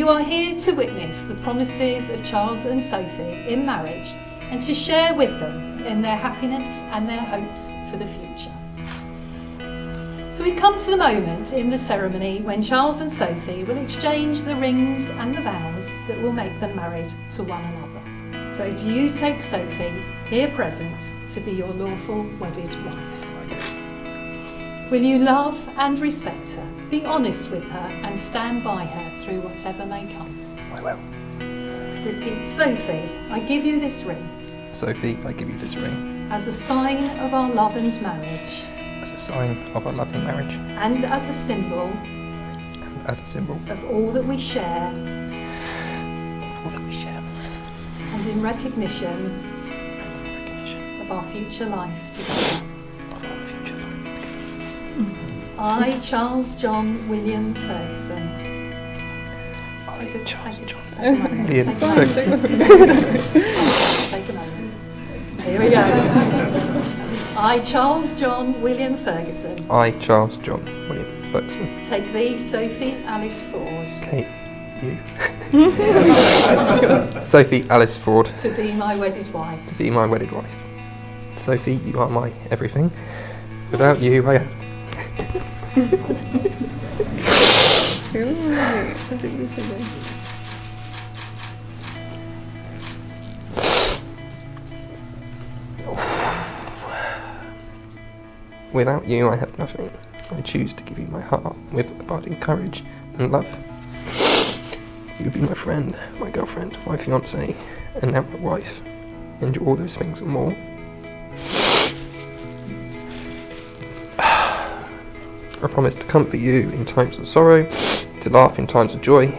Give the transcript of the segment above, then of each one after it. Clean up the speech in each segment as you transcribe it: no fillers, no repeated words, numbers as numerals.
you are here to witness the promises of Charles and Sophie in marriage and to share with them in their happiness and their hopes for the future. So we've come to the moment in the ceremony when Charles and Sophie will exchange the rings and the vows that will make them married to one another. So do you take Sophie, here present, to be your lawful wedded wife? Will you love and respect her, be honest with her and stand by her through whatever may come? I will. Repeat, Sophie, I give you this ring. Sophie, I give you this ring. As a sign of our love and marriage. As a sign of our love and marriage. And as a symbol. And as a symbol. Of all that we share. Of all that we share. And in recognition. Of our future life together. Of our future life together. I, Charles John William Ferguson. Take a moment. Here we go. I, Charles John William Ferguson. I, Charles John William Ferguson. Take thee, Sophie Alice Ford. Kate, you. Sophie Alice Ford. To be my wedded wife. To be my wedded wife. Sophie, you are my everything. Without you, I have. Without you, I have nothing. I choose to give you my heart with abiding courage and love. You'll be my friend, my girlfriend, my fiancée, and now my wife. And you're all those things and more. I promise to comfort you in times of sorrow, to laugh in times of joy,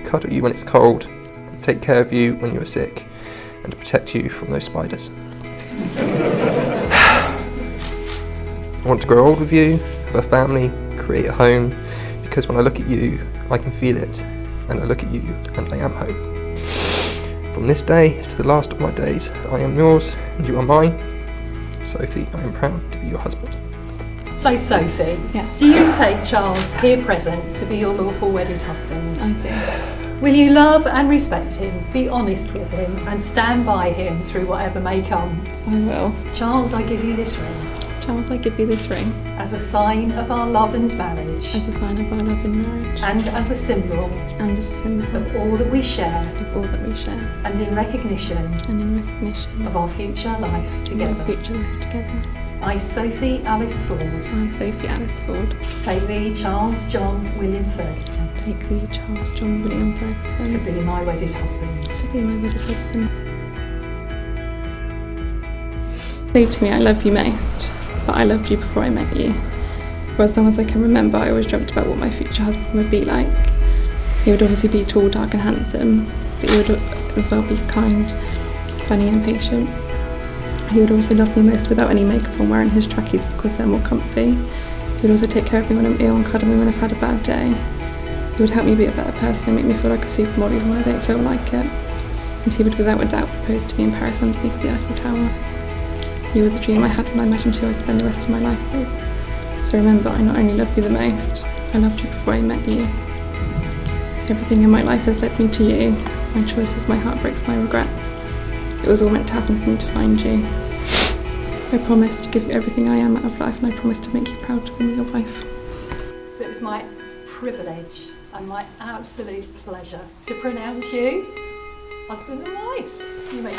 cuddle you when it's cold, and take care of you when you are sick, and to protect you from those spiders. I want to grow old with you, have a family, create a home, because when I look at you, I can feel it, and I look at you, and I am home. From this day to the last of my days, I am yours, and you are mine. Sophie, I am proud to be your husband. So Sophie, do you take Charles, here present, to be your lawful wedded husband? I do. Will you love and respect him, be honest with him, and stand by him through whatever may come? I will. Charles, I give you this ring. Charles, I give you this ring. As a sign of our love and marriage. As a sign of our love and marriage. And as a symbol. And as a symbol. Of all that we share. Of all that we share. And in recognition. And in recognition. Of our future life together. Of our future life together. I, Sophie Alice Ford. I, Sophie Alice Ford. Take thee, Charles John William Ferguson. Take thee, Charles John William Ferguson. To be my wedded husband. To be my wedded husband. Say to me, I love you most, but I loved you before I met you. For as long as I can remember, I always dreamt about what my future husband would be like. He would obviously be tall, dark and handsome, but he would as well be kind, funny and patient. He would also love me most without any makeup on, wearing his trackies because they're more comfy. He would also take care of me when I'm ill and cuddle me when I've had a bad day. He would help me be a better person and make me feel like a supermodel even when I don't feel like it. And he would without a doubt propose to me in Paris underneath the Eiffel Tower. You were the dream I had when I imagined who I'd spend the rest of my life with. So remember, I not only love you the most, I loved you before I met you. Everything in my life has led me to you. My choices, my heartbreaks, my regrets. It was all meant to happen for me to find you. I promise to give you everything I am out of life, and I promise to make you proud to call me your wife. So it was my privilege and my absolute pleasure to pronounce you husband and wife. You may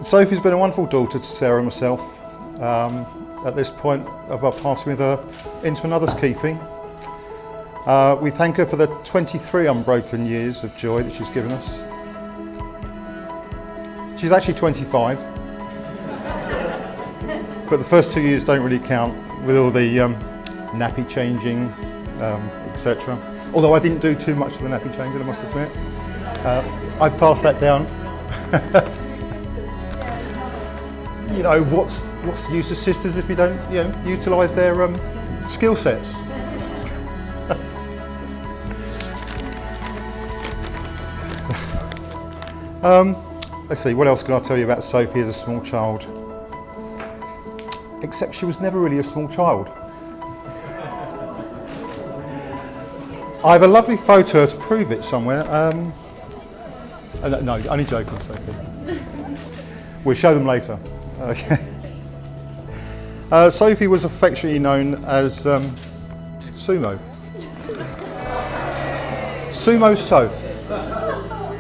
Sophie's been a wonderful daughter to Sarah and myself. At this point of our passing with her into another's keeping. We thank her for the 23 unbroken years of joy that she's given us. She's actually 25, but the first 2 years don't really count with all the nappy changing, etc. Although I didn't do too much of the nappy changing, I must admit. I passed that down. You know, what's the use of sisters if you don't, utilise their skill sets? Let's see, what else can I tell you about Sophie as a small child? Except she was never really a small child. I have a lovely photo to prove it somewhere. No, only joking, Sophie. We'll show them later. Okay. Sophie was affectionately known as Sumo. Sumo Soph.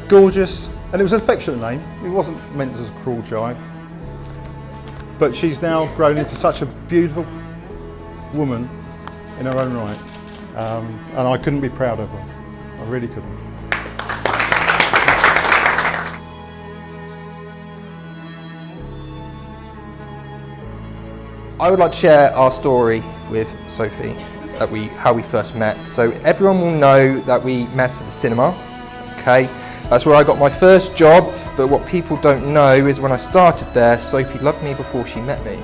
Gorgeous, and it was an affectionate name. It wasn't meant as a cruel jibe. But she's now grown into such a beautiful woman in her own right. And I couldn't be proud of her. I really couldn't. I would like to share our story with Sophie, how we first met. So everyone will know that we met at the cinema, okay? That's where I got my first job, but what people don't know is when I started there, Sophie loved me before she met me.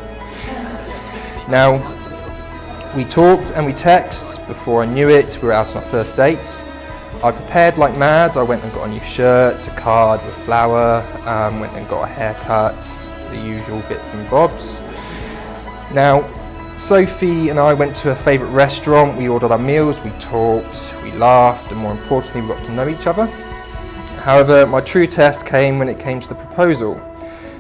Now, we talked and we texted. Before I knew it, we were out on our first date. I prepared like mad. I went and got a new shirt, a card with flower, went and got a haircut, the usual bits and bobs. Now, Sophie and I went to a favourite restaurant, we ordered our meals, we talked, we laughed, and more importantly, we got to know each other. However, my true test came when it came to the proposal.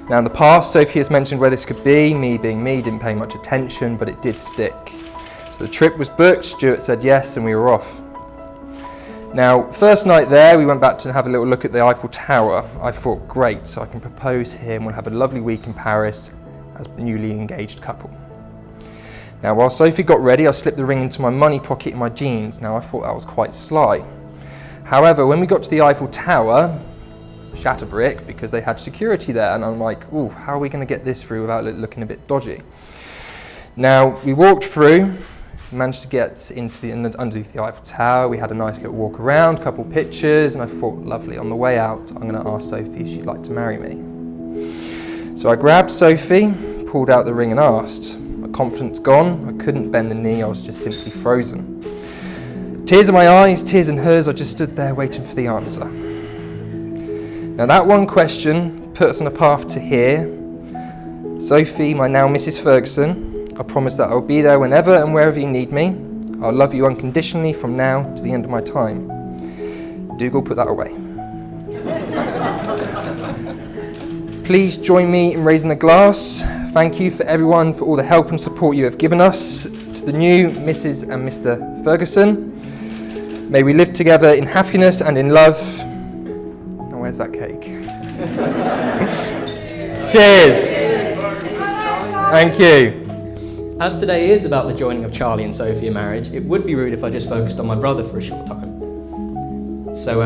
Now, in the past, Sophie has mentioned where this could be, me being me, didn't pay much attention, but it did stick. So the trip was booked, Stuart said yes, and we were off. Now, first night there, we went back to have a little look at the Eiffel Tower. I thought, great, so I can propose here and we'll have a lovely week in Paris as a newly engaged couple. Now, while Sophie got ready, I slipped the ring into my money pocket in my jeans. Now, I thought that was quite sly. However, when we got to the Eiffel Tower, Shatterbrick, because they had security there, and I'm like, ooh, how are we going to get this through without it looking a bit dodgy? Now, we walked through, managed to get underneath the Eiffel Tower. We had a nice little walk around, a couple pictures, and I thought, lovely, on the way out, I'm going to ask Sophie if she'd like to marry me. So I grabbed Sophie, pulled out the ring and asked. My confidence gone, I couldn't bend the knee, I was just simply frozen. Tears in my eyes, tears in hers, I just stood there waiting for the answer. Now that one question put us on a path to here. Sophie, my now Mrs. Ferguson, I promise that I'll be there whenever and wherever you need me. I'll love you unconditionally from now to the end of my time. Dougal, put that away. Please join me in raising a glass. Thank you for everyone for all the help and support you have given us. To the new Mrs. and Mr. Ferguson, may we live together in happiness and in love. Now, where's that cake? Cheers. Thank you. As today is about the joining of Charlie and Sophie in marriage, it would be rude if I just focused on my brother for a short time. So,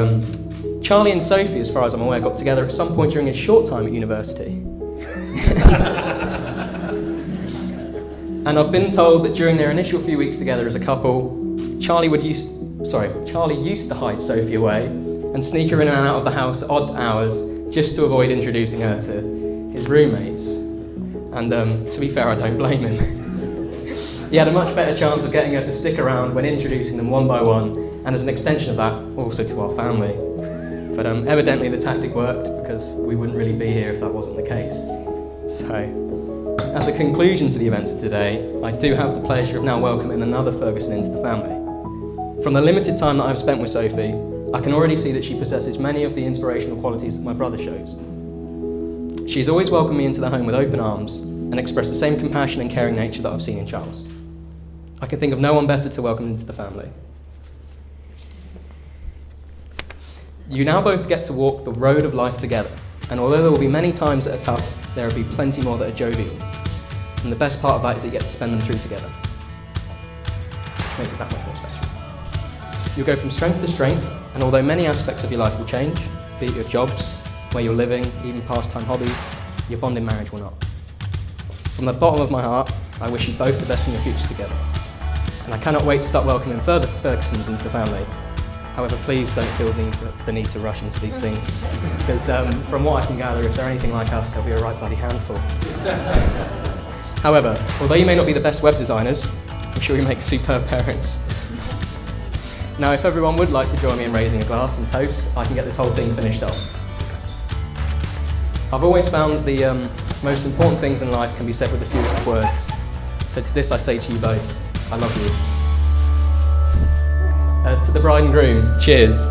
Charlie and Sophie, as far as I'm aware, got together at some point during his short time at university. And I've been told that during their initial few weeks together as a couple, Charlie used to hide Sophie away and sneak her in and out of the house at odd hours just to avoid introducing her to his roommates. And to be fair, I don't blame him. He had a much better chance of getting her to stick around when introducing them one by one, and as an extension of that, also to our family. But evidently the tactic worked, because we wouldn't really be here if that wasn't the case. So, as a conclusion to the events of today, I do have the pleasure of now welcoming another Ferguson into the family. From the limited time that I've spent with Sophie, I can already see that she possesses many of the inspirational qualities that my brother shows. She's always welcomed me into the home with open arms and expressed the same compassion and caring nature that I've seen in Charles. I can think of no one better to welcome into the family. You now both get to walk the road of life together, and although there will be many times that are tough, there will be plenty more that are jovial. And the best part of that is that you get to spend them through together. Which makes it that much more special. You'll go from strength to strength, and although many aspects of your life will change, be it your jobs, where you're living, even pastime hobbies, your bond in marriage will not. From the bottom of my heart, I wish you both the best in your future together. And I cannot wait to start welcoming further Fergusons into the family. However, please don't feel the need to rush into these things, because from what I can gather, if they're anything like us, they'll be a right bloody handful. However, although you may not be the best web designers, I'm sure you make superb parents. Now, if everyone would like to join me in raising a glass and toast, I can get this whole thing finished off. I've always found that the most important things in life can be said with the fewest of words. So to this I say to you both, I love you. To the bride and groom, cheers.